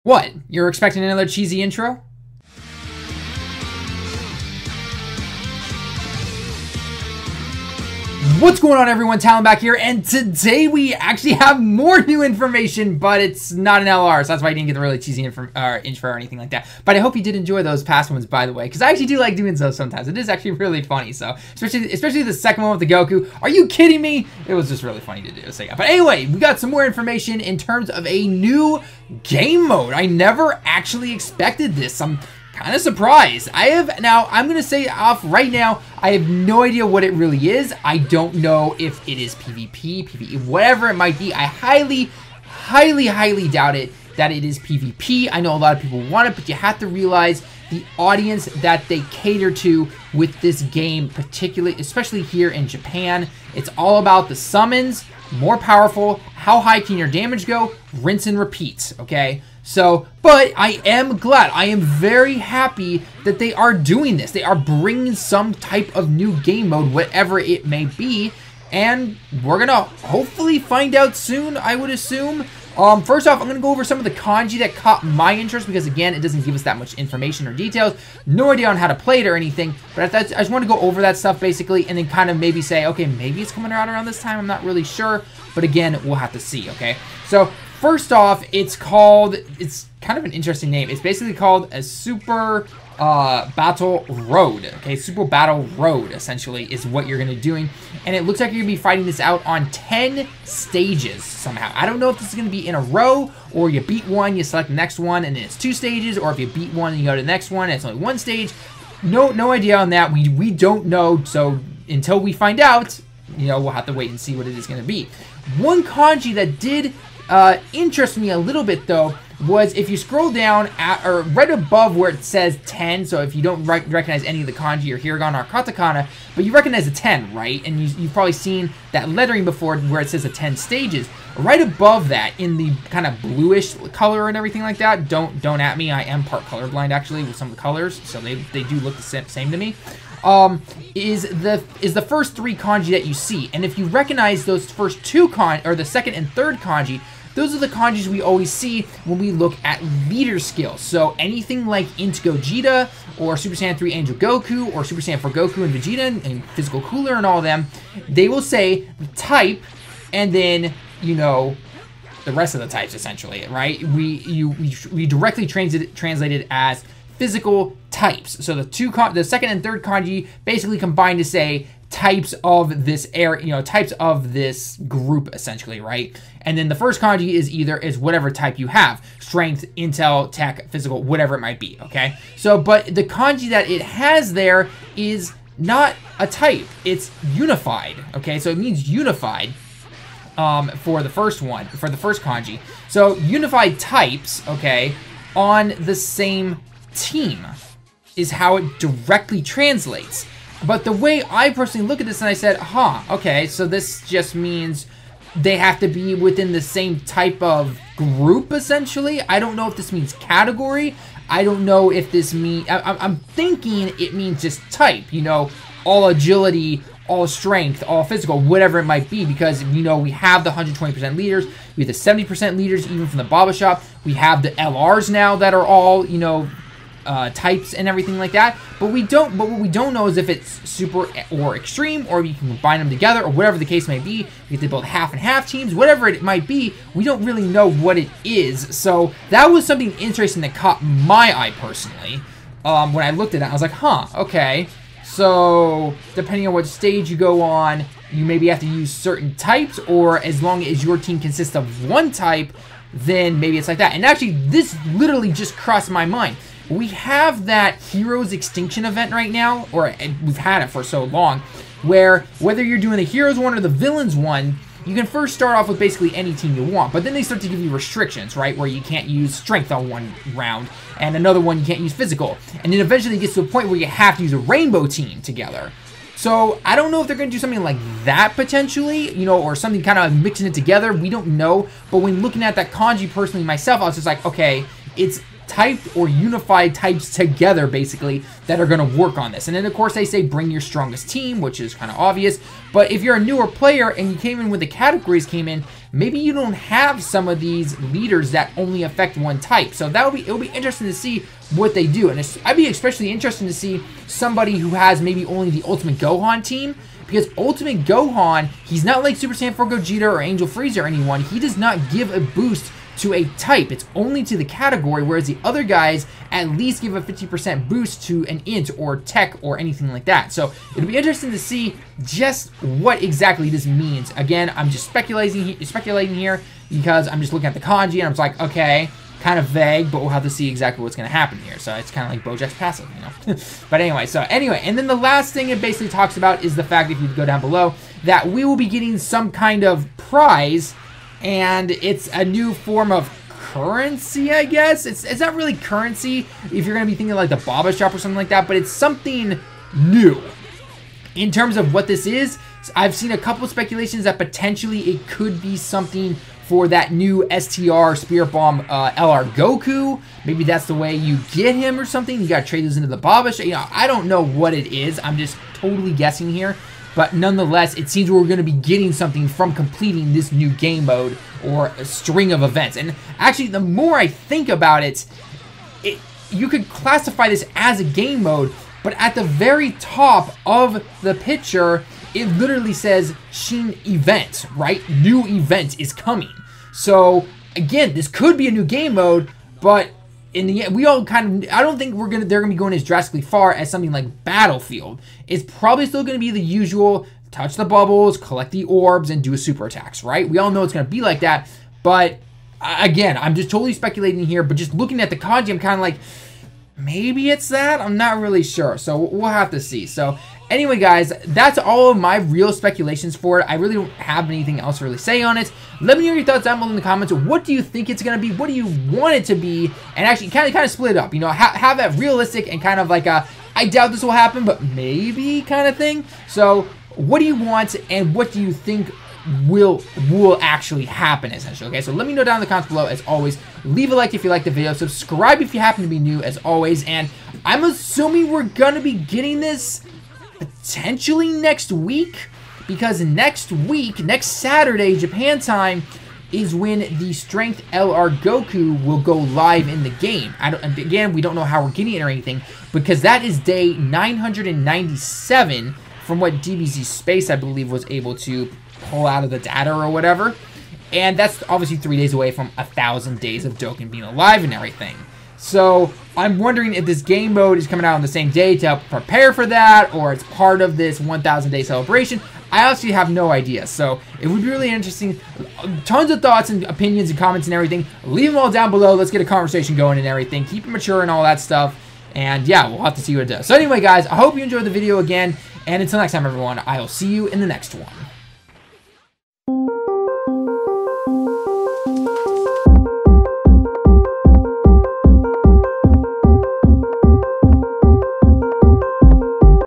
What? You're expecting another cheesy intro? What's going on, everyone? Talon back here, and today we actually have more new information, but it's not an LR, so that's why I didn't get the really cheesy intro or anything like that. But I hope you did enjoy those past ones, by the way, because I actually do like doing those sometimes. It is actually really funny, so especially the second one with the Goku. Are you kidding me? It was just really funny to do. So yeah, but anyway, we got some more information in terms of a new game mode. I never actually expected this. I'm kind of surprised. I'm gonna say off right now, I have no idea what it really is. I don't know if it is PvP, PvE, whatever it might be. I highly doubt it that it is PvP. I know a lot of people want it, but you have to realize the audience that they cater to with this game, particularly, especially here in Japan. It's all about the summons, more powerful, how high can your damage go, rinse and repeat, okay? So, but I am glad, I am very happy that they are doing this. They are bringing some type of new game mode, whatever it may be, and we're gonna hopefully find out soon, I would assume. First off, I'm gonna go over some of the kanji that caught my interest, because again, it doesn't give us that much information or details. No idea on how to play it or anything, but I just want to go over that stuff basically, and then kind of maybe say, okay, maybe it's coming around this time, I'm not really sure, but again, we'll have to see, okay? So, first off, it's kind of an interesting name. It's basically called a Super Battle Road. Okay, Super Battle Road, essentially, is what you're going to be doing. And it looks like you're going to be fighting this out on 10 stages somehow. I don't know if this is going to be in a row, or you beat one, you select the next one, and then it's 2 stages, or if you beat one and you go to the next one, and it's only 1 stage. No idea on that. We don't know, so until we find out, you know, we'll have to wait and see what it is going to be. One kanji that did interest me a little bit, though, was if you scroll down or right above where it says 10, so if you don't recognize any of the kanji or hiragana or katakana, but you recognize a 10, right? And you've probably seen that lettering before where it says a 10 stages. Right above that, in the kind of bluish color and everything like that, don't at me, I am part colorblind actually with some of the colors, so they do look the same to me. Is the first 3 kanji that you see, and if you recognize those first 2 or the second and third kanji, those are the kanjis we always see when we look at leader skills. So anything like Int Gogeta, or Super Saiyan 3 Angel Goku, or Super Saiyan 4 Goku and Vegeta, and Physical Cooler and all of them, they will say type, and then, you know, the rest of the types, essentially, right? We directly translate it as physical types. So the second and third kanji basically combine to say types of this area, you know, types of this group, essentially, right? And then the first kanji is whatever type you have: strength, intel, tech, physical, whatever it might be, okay? So, but the kanji that it has there is not a type, it's unified, okay? So it means unified for the first kanji. So unified types, okay, on the same team is how it directly translates. But the way I personally look at this, and I said, okay, so this just means they have to be within the same type of group, essentially. I don't know if this means category. I don't know if this means, I'm thinking it means just type, you know, all agility, all strength, all physical, whatever it might be, because, you know, we have the 120% leaders, we have the 70% leaders, even from the Baba Shop. We have the LRs now that are all, you know, types and everything like that, but what we don't know is if it's super or extreme, or you can combine them together, or whatever the case may be. If they build half and half teams, whatever it might be, we don't really know what it is. So that was something interesting that caught my eye personally. When I looked at it, I was like, okay. So depending on what stage you go on, you maybe have to use certain types, or as long as your team consists of one type, then maybe it's like that. And actually, this literally just crossed my mind. We have that Heroes Extinction event right now, or we've had it for so long, where whether you're doing the Heroes one or the Villains one, you can first start off with basically any team you want, but then they start to give you restrictions, right, where you can't use Strength on one round, and another one you can't use Physical, and then eventually it gets to a point where you have to use a Rainbow team together. So I don't know if they're going to do something like that potentially, you know, or something kind of mixing it together. We don't know, but when looking at that kanji personally myself, I was just like, okay, it's typed or unified types together, basically, that are going to work on this. And then, of course, they say bring your strongest team, which is kind of obvious. But if you're a newer player and you came in when the categories came in, maybe you don't have some of these leaders that only affect one type. So it'll be interesting to see what they do. And I'd be especially interested to see somebody who has maybe only the Ultimate Gohan team, because Ultimate Gohan, he's not like Super Saiyan 4 Gogeta or Angel Frieza or anyone. He does not give a boost to a type. It's only to the category, whereas the other guys at least give a 50% boost to an int or tech or anything like that. So it'll be interesting to see just what exactly this means. Again, I'm just speculating here because I'm just looking at the kanji and I'm just like, okay, kind of vague, but we'll have to see exactly what's going to happen here. So it's kind of like Bojack's passive, you know. But anyway, and then the last thing it basically talks about is the fact, if you go down below, that we will be getting some kind of prize, and it's a new form of currency, I guess. It's not really currency if you're going to be thinking like the Baba Shop or something like that, but it's something new. In terms of what this is, I've seen a couple speculations that potentially it could be something for that new STR Spirit Bomb LR Goku. Maybe that's the way you get him or something. You got to trade those into the Baba Shop. You know, I don't know what it is. I'm just totally guessing here. But nonetheless, it seems we're going to be getting something from completing this new game mode or a string of events. And actually, the more I think about it, you could classify this as a game mode, but at the very top of the picture, it literally says Shin Event, right? New event is coming. So, again, this could be a new game mode, but in the end, we all kind of, I don't think they're gonna be going as drastically far as something like Battlefield. It's probably still gonna be the usual touch the bubbles, collect the orbs, and do a super attacks, right? We all know it's gonna be like that, but again, I'm just totally speculating here, but just looking at the kanji, I'm kind of like, maybe it's that? I'm not really sure, so we'll have to see. So anyway, guys, that's all of my real speculations for it. I really don't have anything else to really say on it. Let me know your thoughts down below in the comments. What do you think it's going to be? What do you want it to be? And actually kind of split it up. You know, have that realistic and kind of like a, I doubt this will happen, but maybe kind of thing. So what do you want and what do you think will actually happen, essentially? Okay, so let me know down in the comments below. As always, leave a like if you like the video. Subscribe if you happen to be new, as always. And I'm assuming we're going to be getting this potentially next week, because next Saturday, Japan time, is when the Strength LR Goku will go live in the game. Again, we don't know how we're getting it or anything, because that is day 997 from what DBZ Space, I believe, was able to pull out of the data or whatever. And that's obviously 3 days away from 1,000 days of Dokkan being alive and everything. So I'm wondering if this game mode is coming out on the same day to help prepare for that, or it's part of this 1,000 day celebration. I honestly have no idea. So it would be really interesting. Tons of thoughts and opinions and comments and everything. Leave them all down below. Let's get a conversation going and everything. Keep it mature and all that stuff. And yeah, we'll have to see what it does. So anyway, guys, I hope you enjoyed the video again. And until next time, everyone, I will see you in the next one.